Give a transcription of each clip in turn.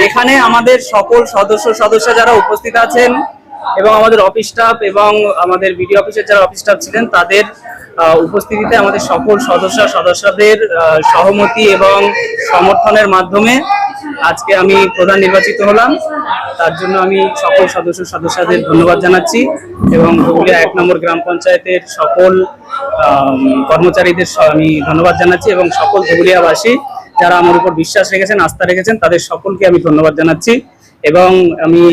এখানে আমাদের সকল সদস্য যারা উপস্থিত আছেন এবং আমাদের অফিস স্টাফ এবং আমাদের বিডি অফিসের যারা অফিস স্টাফ ছিলেন তাদের উপস্থিতিতে আমাদের সকল সদস্যদের সহমতি এবং সমর্থনের মাধ্যমে আজকে আমি প্রধান নির্বাচিত হলাম। তার জন্য আমি সকল সদস্যদের ধন্যবাদ জানাচ্ছি এবং ধুবুলিয়া 1 নম্বর গ্রাম পঞ্চায়েতের সকল কর্মচারীদের আমি ধন্যবাদ জানাচ্ছি এবং সকল ধুবুলিয়াবাসী যারা আমার উপর বিশ্বাস রেখেছেন, আস্থা রেখেছেন, তাদের সকলকে আমি ধন্যবাদ জানাচ্ছি এবং আমি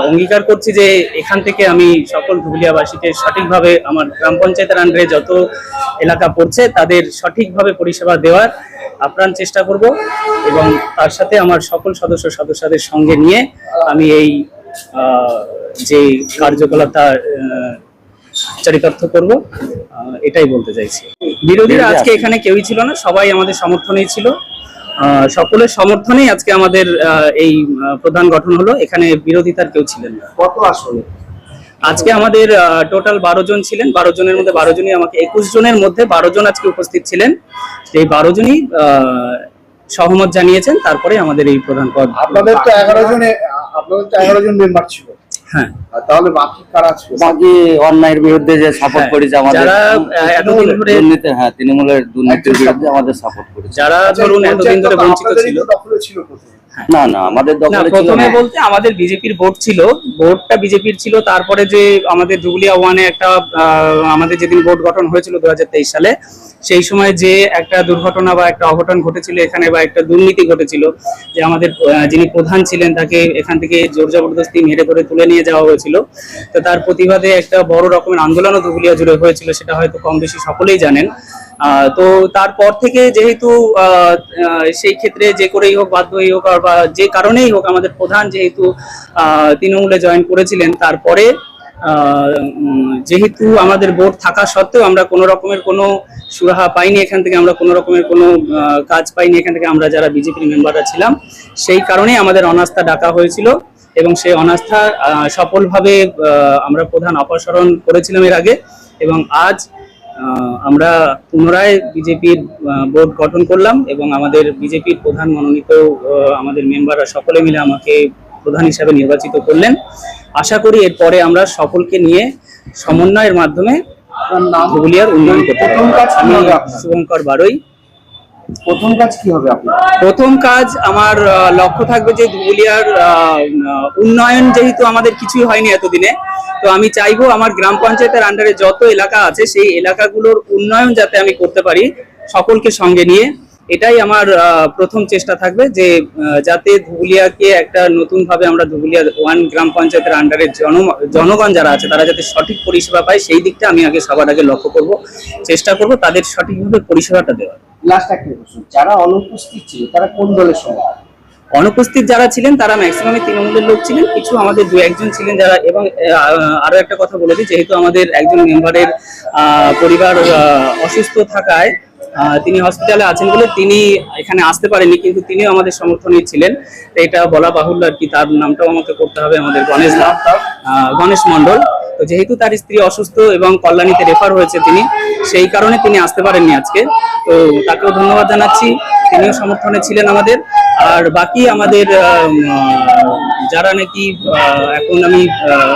অঙ্গীকার করছি যে এখান থেকে আমি সকল ধুবুলিয়াবাসীকে সঠিকভাবে আমার গ্রাম পঞ্চায়েতের আন্ডারে যত এলাকা পড়ছে তাদের সঠিকভাবে পরিষেবা দেওয়ার আপ্রাণ চেষ্টা করব এবং তার সাথে আমার সকল সদস্যদের সঙ্গে নিয়ে আমি এই যে কার্যকলাপটা চরিতার্থ করব, এটাই বলতে চাইছি। বিরোধীরা আজকে এখানে কেউই ছিল না, সবাই আমাদের সমর্থনেই ছিল। সকলের সমর্থনেই আজকে আমাদের এই প্রধান গঠন হলো। এখানে বিরোধিতার কেউ ছিলেন না। কত আসলে আজকে আমাদের টোটাল 12 জন ছিলেন। 12 জনের মধ্যে 12 জনই আমাকে 21 জনের মধ্যে 12 জন আজকে উপস্থিত ছিলেন। এই 12 জনই সহমত জানিয়েছেন, তারপরে আমাদের এই প্রধান পদ। আপনাদের তো 11 জন মেম্বার ছিল। হ্যাঁ, তাহলে বাকি কারা ছিল? বাকি অন্যায়ের বিরুদ্ধে যে সাপোর্ট করেছে আমাদের, যারা এতদিন ধরে দুর্নীতি, তৃণমূলের দুর্নীতির বিরুদ্ধে আমাদের সাপোর্ট করেছে, যারা ধরুন এতদিন ধরে বঞ্চিত ছিল। দখলে ছিল প্রথমে? না আমাদের দখলে ছিল প্রথমে না। বলতে আমাদের বিজেপির ভোট ছিল, ভোটটা বিজেপির ছিল। তারপরে যে আমাদের ধুবুলিয়া 1-এ একটা আমাদের যেদিন ভোট গঠন হয়েছিল 2023 সালে, সেই সময় যে একটা দুর্ঘটনা বা একটা অঘটন ঘটেছিল এখানে, বা একটা দুর্নীতি ঘটেছিল, যে আমাদের যিনি প্রধান ছিলেন তাকে এখান থেকে জোর জবরদস্তি মেরে ধরে তুলে নিয়ে যাওয়া হয়েছিল। তো তার প্রতিবাদে একটা বড় রকমের আন্দোলনও ধুবুলিয়া জুড়ে হয়েছিল, সেটা হয়তো কম বেশি সকলেই জানেন। তো তারপর থেকে যেহেতু সেই ক্ষেত্রে যে করেই হোক, বাধ্যই হোক বা যে কারণেই হোক, আমাদের প্রধান যেহেতু তৃণমূলে জয়েন করেছিলেন, তারপরে যেহেতু আমাদের ভোট থাকা সত্ত্বেও আমরা কোনো রকমের কোনো সুরাহা পাইনি, এখান থেকে আমরা কোনো রকমের কোনো কাজ পাইনি এখান থেকে, আমরা যারা বিজেপির মেম্বাররা ছিলাম, সেই কারণেই আমাদের অনাস্থা ডাকা হয়েছিল এবং সেই অনাস্থা সফলভাবে আমরা প্রধান অপসারণ করেছিলাম এর আগে। এবং আজ আমরা পুনরায় বিজেপির বোর্ড গঠন করলাম এবং আমাদের বিজেপির প্রধান মনোনীত আমাদের মেম্বাররা সকলে মিলে আমাকে প্রধান হিসাবে নির্বাচিত করলেন। আশা করি এরপরে আমরা সকলকে নিয়ে সমন্বয়ের মাধ্যমে ধুবুলিয়ার উন্নয়ন করতে পারব। আমি শুভঙ্কর বারোই। প্রথম কাজ কি হবে আপনার? প্রথম কাজ আমার লক্ষ্য থাকবে যে ধুবুলিয়ার উন্নয়ন, যেহেতু আমাদের কিছুই হয়নি এতদিনে, তো আমি চাইবো আমার গ্রাম পঞ্চায়েতের আন্ডারে যত এলাকা আছে সেই এলাকাগুলোর উন্নয়ন যাতে আমি করতে পারি সকলকে সঙ্গে নিয়ে। এটাই আমার প্রথম চেষ্টা থাকবে, যে যাতে ধুবুলিয়াকে একটা নতুন ভাবে আমরা ধুবুলিয়া 1 গ্রাম পঞ্চায়েতের আন্ডারে জনগণ যারা আছে তারা যাতে সঠিক পরিষেবা পায়, সেই দিকটা আমি আগে সবার আগে লক্ষ্য করব, চেষ্টা করব তাদের সঠিকভাবে পরিষেবাটা দেওয়ার। লাস্ট একটা প্রশ্ন, যারা অনুপস্থিত ছিল তারা কোন দলের সঙ্গে? অনুপস্থিত যারা ছিলেন তারা ম্যাক্সিমামই তৃণমূলের লোক ছিলেন, কিছু আমাদের 2-1 জন ছিলেন যারা। এবং আরো একটা কথা বলে দিই, যেহেতু আমাদের একজন মেম্বারের পরিবার অসুস্থ থাকায় তিনি হসপিটালে আছেন বলে তিনি এখানে আসতে পারেননি, কিন্তু তিনিও আমাদের সমর্থনে ছিলেন। এটা বলা বাহুল্য আর কি, তার নামটাও আমাকে করতে হবে, আমাদের গণেশ মণ্ডল। তো যেহেতু তার স্ত্রী অসুস্থ এবং কল্যাণীতে রেফার হয়েছে তিনি, সেই কারণে তিনি আসতে পারেননি আজকে। তো তাকেও ধন্যবাদ জানাচ্ছি, তিনিও সমর্থনে ছিলেন আমাদের। আর বাকি আমাদের যারা নাকি এখন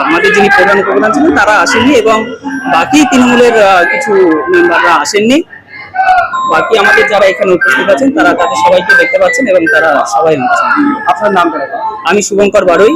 আমাদের যিনি প্রধান ছিলেন তারা আসেননি এবং বাকি তৃণমূলের কিছু মেম্বাররা আসেননি। বাকি আমাদের যারা এখানে উপস্থিত আছেন তারা তাদের সবাইকে দেখতে পাচ্ছেন এবং তারা সবাই। আপনার নামটা? আমি শুভঙ্কর বারোই।